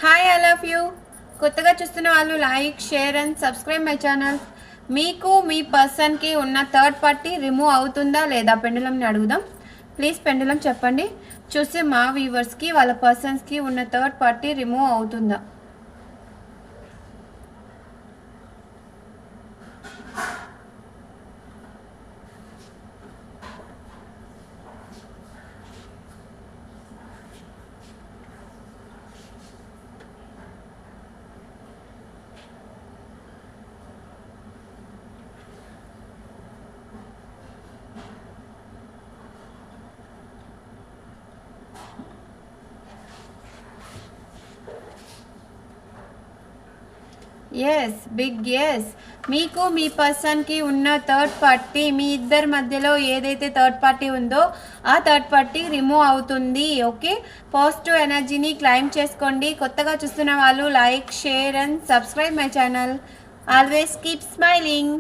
Hi, I love you. కొత్తగా చూస్తున్న వాళ్ళు like, share and subscribe my channel. మీకు మీ పర్సన్కి ఉన్న థర్డ్ పార్టీ రిమూవ్ అవుతుందా లేదా పెండులంని అడుగుదాం. ప్లీజ్ పెండులం చెప్పండి. చూస్తే మా వ్యూవర్స్కి వాళ్ళ పర్సన్స్కి ఉన్న థర్డ్ పార్టీ రిమూవ్ అవుతుందా? Yes, big yes. మీకు మీ పర్సన్కి ఉన్న థర్డ్ పార్టీ, మీ ఇద్దరి మధ్యలో ఏదైతే థర్డ్ పార్టీ ఉందో ఆ థర్డ్ పార్టీ రిమూవ్ అవుతుంది. ఓకే, పాజిటివ్ ఎనర్జీని క్లైమ్ చేసుకోండి. కొత్తగా చూస్తున్న వాళ్ళు like, share and subscribe my channel. Always keep smiling.